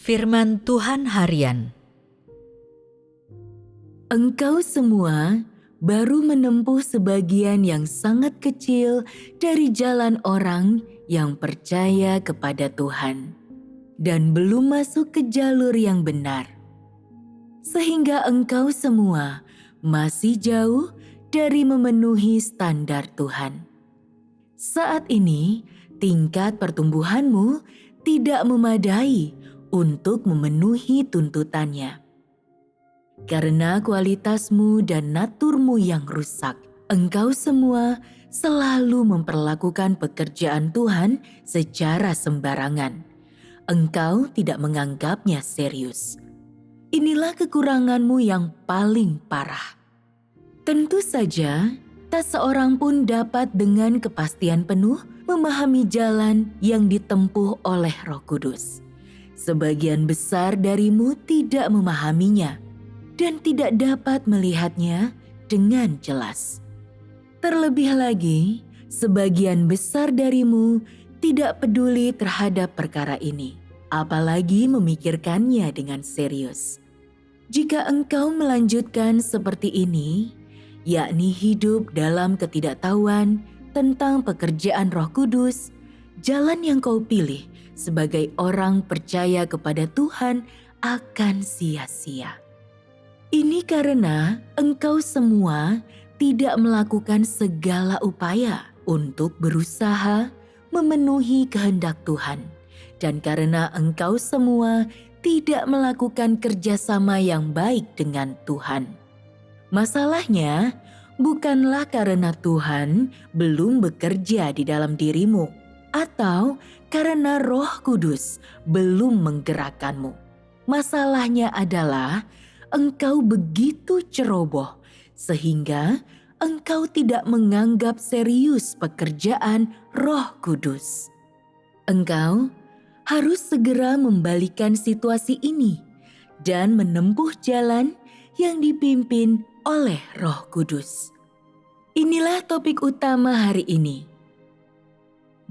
Firman Tuhan Harian. Engkau semua baru menempuh sebagian yang sangat kecil dari jalan orang yang percaya kepada Tuhan dan belum masuk ke jalur yang benar. Sehingga engkau semua masih jauh dari memenuhi standar Tuhan. Saat ini, tingkat pertumbuhanmu tidak memadai untuk memenuhi tuntutannya. Karena kualitasmu dan naturmu yang rusak, engkau semua selalu memperlakukan pekerjaan Tuhan secara sembarangan. Engkau tidak menganggapnya serius. Inilah kekuranganmu yang paling parah. Tentu saja, tak seorang pun dapat dengan kepastian penuh memahami jalan yang ditempuh oleh Roh Kudus. Sebagian besar darimu tidak memahaminya dan tidak dapat melihatnya dengan jelas. Terlebih lagi, sebagian besar darimu tidak peduli terhadap perkara ini, apalagi memikirkannya dengan serius. Jika engkau melanjutkan seperti ini, yakni hidup dalam ketidaktahuan tentang pekerjaan Roh Kudus, jalan yang kau pilih sebagai orang percaya kepada Tuhan akan sia-sia. Ini karena engkau semua tidak melakukan segala upaya untuk berusaha memenuhi kehendak Tuhan, dan karena engkau semua tidak melakukan kerjasama yang baik dengan Tuhan. Masalahnya bukanlah karena Tuhan belum bekerja di dalam dirimu, atau karena Roh Kudus belum menggerakkanmu. Masalahnya adalah engkau begitu ceroboh sehingga engkau tidak menganggap serius pekerjaan Roh Kudus. Engkau harus segera membalikan situasi ini dan menempuh jalan yang dipimpin oleh Roh Kudus. Inilah topik utama hari ini.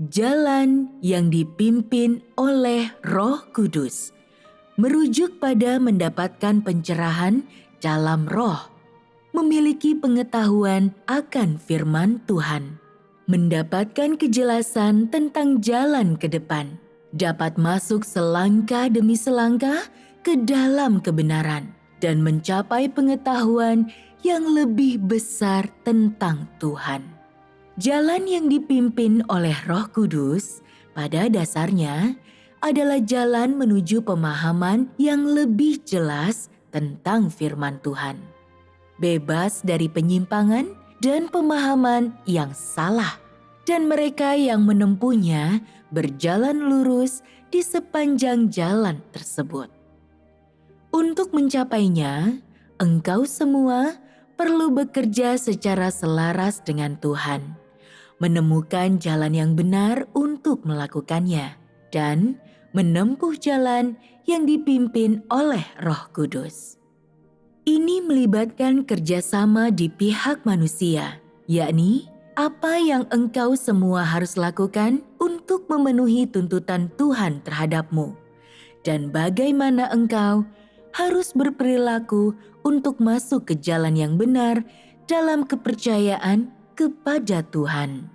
Jalan yang dipimpin oleh Roh Kudus merujuk pada mendapatkan pencerahan dalam roh, memiliki pengetahuan akan firman Tuhan, mendapatkan kejelasan tentang jalan ke depan, dapat masuk selangkah demi selangkah ke dalam kebenaran, dan mencapai pengetahuan yang lebih besar tentang Tuhan. Jalan yang dipimpin oleh Roh Kudus pada dasarnya adalah jalan menuju pemahaman yang lebih jelas tentang firman Tuhan. Bebas dari penyimpangan dan pemahaman yang salah, dan mereka yang menempuhnya berjalan lurus di sepanjang jalan tersebut. Untuk mencapainya, engkau semua perlu bekerja secara selaras dengan Tuhan, menemukan jalan yang benar untuk melakukannya, dan menempuh jalan yang dipimpin oleh Roh Kudus. Ini melibatkan kerjasama di pihak manusia, yakni apa yang engkau semua harus lakukan untuk memenuhi tuntutan Tuhan terhadapmu, dan bagaimana engkau harus berperilaku untuk masuk ke jalan yang benar dalam kepercayaan kepada Tuhan.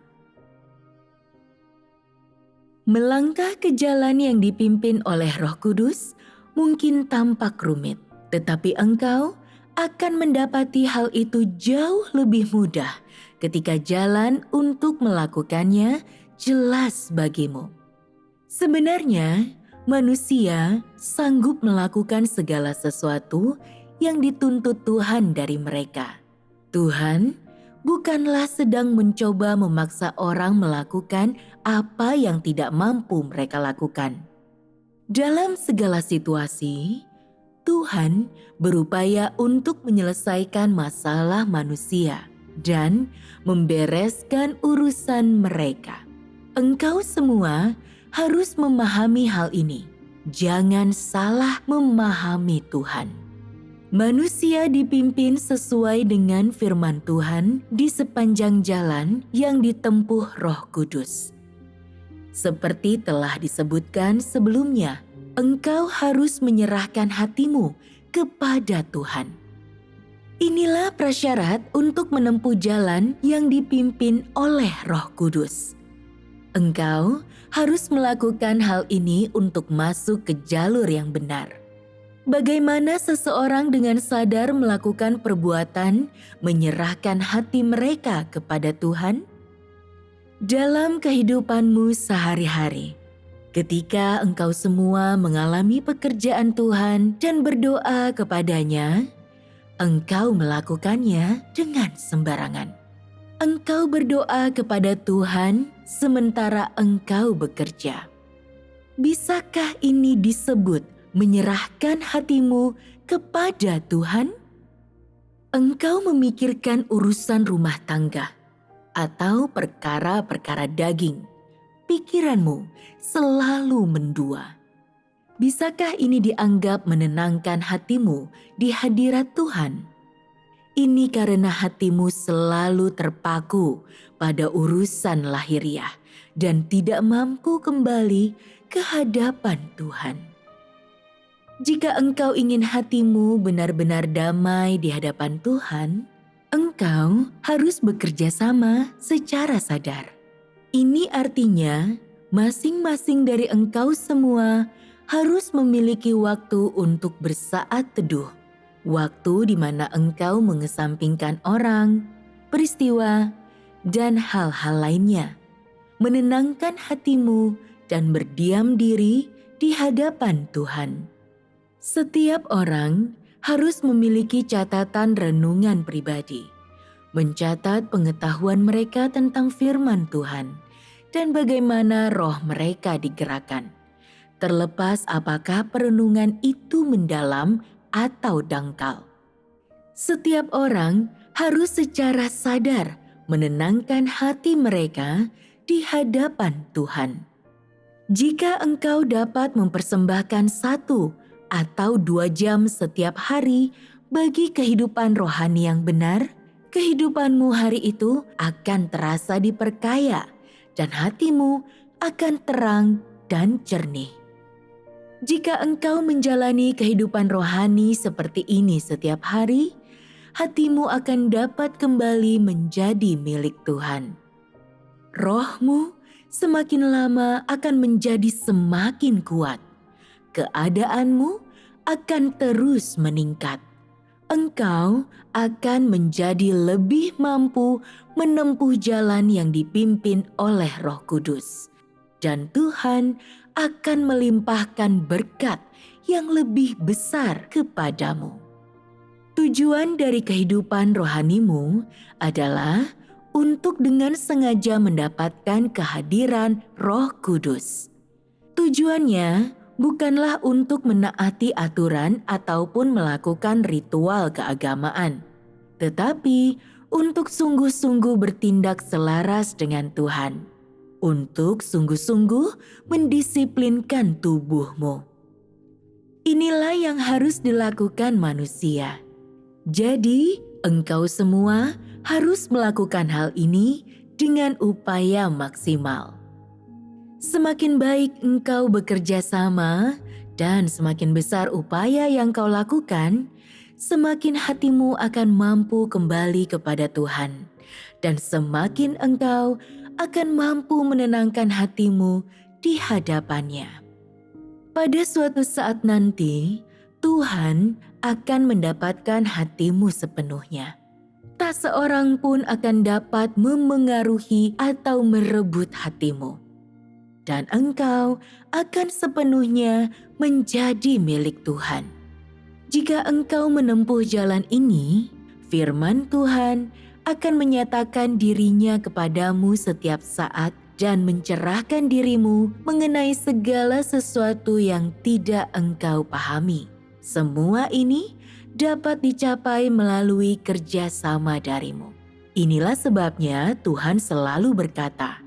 Melangkah ke jalan yang dipimpin oleh Roh Kudus mungkin tampak rumit, tetapi engkau akan mendapati hal itu jauh lebih mudah ketika jalan untuk melakukannya jelas bagimu. Sebenarnya, manusia sanggup melakukan segala sesuatu yang dituntut Tuhan dari mereka. Tuhan bukanlah sedang mencoba memaksa orang melakukan apa yang tidak mampu mereka lakukan. Dalam segala situasi, Tuhan berupaya untuk menyelesaikan masalah manusia dan membereskan urusan mereka. Engkau semua harus memahami hal ini. Jangan salah memahami Tuhan. Manusia dipimpin sesuai dengan firman Tuhan di sepanjang jalan yang ditempuh Roh Kudus. Seperti telah disebutkan sebelumnya, engkau harus menyerahkan hatimu kepada Tuhan. Inilah prasyarat untuk menempuh jalan yang dipimpin oleh Roh Kudus. Engkau harus melakukan hal ini untuk masuk ke jalur yang benar. Bagaimana seseorang dengan sadar melakukan perbuatan menyerahkan hati mereka kepada Tuhan? Dalam kehidupanmu sehari-hari, ketika engkau semua mengalami pekerjaan Tuhan dan berdoa kepadanya, engkau melakukannya dengan sembarangan. Engkau berdoa kepada Tuhan sementara engkau bekerja. Bisakah ini disebut menyerahkan hatimu kepada Tuhan? Engkau memikirkan urusan rumah tangga atau perkara-perkara daging. Pikiranmu selalu mendua. Bisakah ini dianggap menenangkan hatimu di hadirat Tuhan? Ini karena hatimu selalu terpaku pada urusan lahiriah dan tidak mampu kembali ke hadapan Tuhan. Jika engkau ingin hatimu benar-benar damai di hadapan Tuhan, engkau harus bekerja sama secara sadar. Ini artinya masing-masing dari engkau semua harus memiliki waktu untuk bersaat teduh. Waktu di mana engkau mengesampingkan orang, peristiwa, dan hal-hal lainnya. Menenangkan hatimu dan berdiam diri di hadapan Tuhan. Setiap orang harus memiliki catatan renungan pribadi. Mencatat pengetahuan mereka tentang firman Tuhan dan bagaimana roh mereka digerakkan. Terlepas apakah perenungan itu mendalam atau dangkal. Setiap orang harus secara sadar menenangkan hati mereka di hadapan Tuhan. Jika engkau dapat mempersembahkan 1 atau 2 jam setiap hari bagi kehidupan rohani yang benar, kehidupanmu hari itu akan terasa diperkaya dan hatimu akan terang dan jernih. Jika engkau menjalani kehidupan rohani seperti ini setiap hari, hatimu akan dapat kembali menjadi milik Tuhan. Rohmu semakin lama akan menjadi semakin kuat. Keadaanmu akan terus meningkat. Engkau akan menjadi lebih mampu menempuh jalan yang dipimpin oleh Roh Kudus. Dan Tuhan akan melimpahkan berkat yang lebih besar kepadamu. Tujuan dari kehidupan rohanimu adalah untuk dengan sengaja mendapatkan kehadiran Roh Kudus. Tujuannya bukanlah untuk menaati aturan ataupun melakukan ritual keagamaan, tetapi untuk sungguh-sungguh bertindak selaras dengan Tuhan. Untuk sungguh-sungguh mendisiplinkan tubuhmu. Inilah yang harus dilakukan manusia. Jadi, engkau semua harus melakukan hal ini dengan upaya maksimal. Semakin baik engkau bekerja sama dan semakin besar upaya yang kau lakukan, semakin hatimu akan mampu kembali kepada Tuhan. Dan semakin engkau akan mampu menenangkan hatimu di hadapannya. Pada suatu saat nanti, Tuhan akan mendapatkan hatimu sepenuhnya. Tak seorang pun akan dapat memengaruhi atau merebut hatimu. Dan engkau akan sepenuhnya menjadi milik Tuhan. Jika engkau menempuh jalan ini, firman Tuhan akan menyatakan dirinya kepadamu setiap saat dan mencerahkan dirimu mengenai segala sesuatu yang tidak engkau pahami. Semua ini dapat dicapai melalui kerjasama darimu. Inilah sebabnya Tuhan selalu berkata,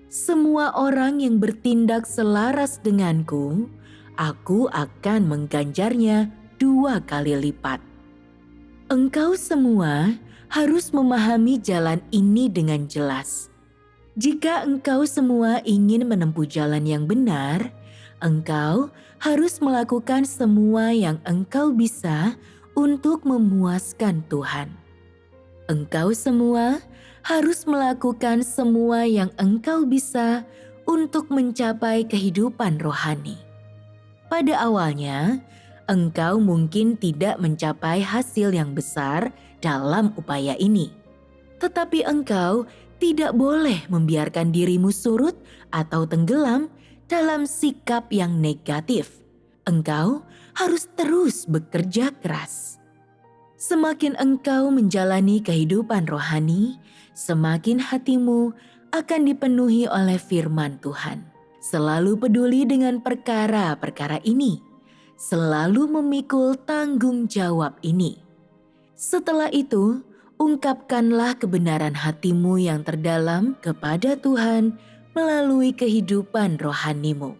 "Semua orang yang bertindak selaras denganku, aku akan mengganjarnya 2 kali lipat." Engkau semua harus memahami jalan ini dengan jelas. Jika engkau semua ingin menempuh jalan yang benar, Engkau harus melakukan semua yang engkau bisa untuk memuaskan Tuhan. Engkau semua harus melakukan semua yang engkau bisa untuk mencapai kehidupan rohani. Pada awalnya, engkau mungkin tidak mencapai hasil yang besar dalam upaya ini. Tetapi engkau tidak boleh membiarkan dirimu surut atau tenggelam dalam sikap yang negatif. Engkau harus terus bekerja keras. Semakin engkau menjalani kehidupan rohani, semakin hatimu akan dipenuhi oleh firman Tuhan. Selalu peduli dengan perkara-perkara ini, selalu memikul tanggung jawab ini. Setelah itu, ungkapkanlah kebenaran hatimu yang terdalam kepada Tuhan melalui kehidupan rohanimu.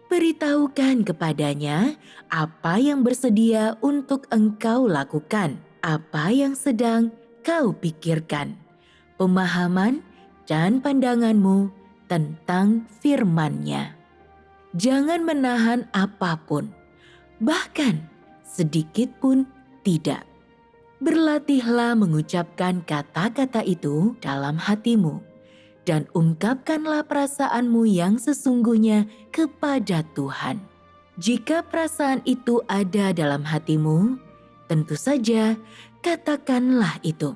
Beritahukan kepadanya apa yang bersedia untuk engkau lakukan, apa yang sedang kau pikirkan, pemahaman dan pandanganmu tentang firman-Nya. Jangan menahan apapun, bahkan sedikit pun tidak. Berlatihlah mengucapkan kata-kata itu dalam hatimu dan ungkapkanlah perasaanmu yang sesungguhnya kepada Tuhan. Jika perasaan itu ada dalam hatimu, tentu saja katakanlah itu.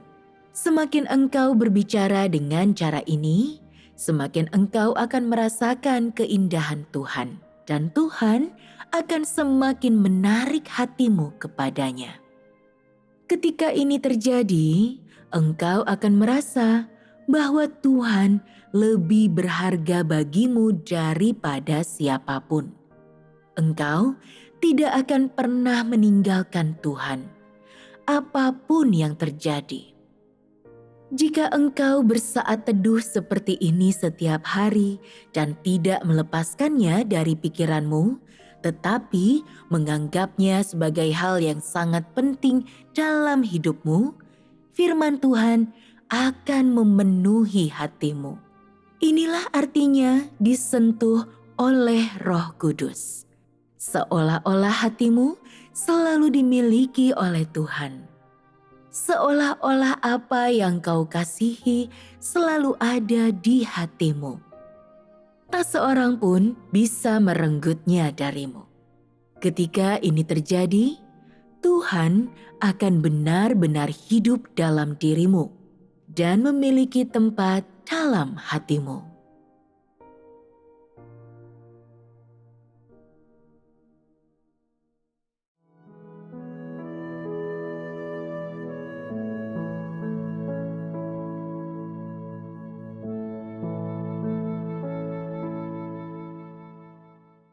Semakin engkau berbicara dengan cara ini, semakin engkau akan merasakan keindahan Tuhan, dan Tuhan akan semakin menarik hatimu kepadanya. Ketika ini terjadi, engkau akan merasa bahwa Tuhan lebih berharga bagimu daripada siapapun. Engkau tidak akan pernah meninggalkan Tuhan, apapun yang terjadi. Jika engkau bersaat teduh seperti ini setiap hari dan tidak melepaskannya dari pikiranmu, tetapi menganggapnya sebagai hal yang sangat penting dalam hidupmu, firman Tuhan akan memenuhi hatimu. Inilah artinya disentuh oleh Roh Kudus. Seolah-olah hatimu selalu dimiliki oleh Tuhan. Seolah-olah apa yang kau kasihi selalu ada di hatimu. Tak seorang pun bisa merenggutnya darimu. Ketika ini terjadi, Tuhan akan benar-benar hidup dalam dirimu dan memiliki tempat dalam hatimu.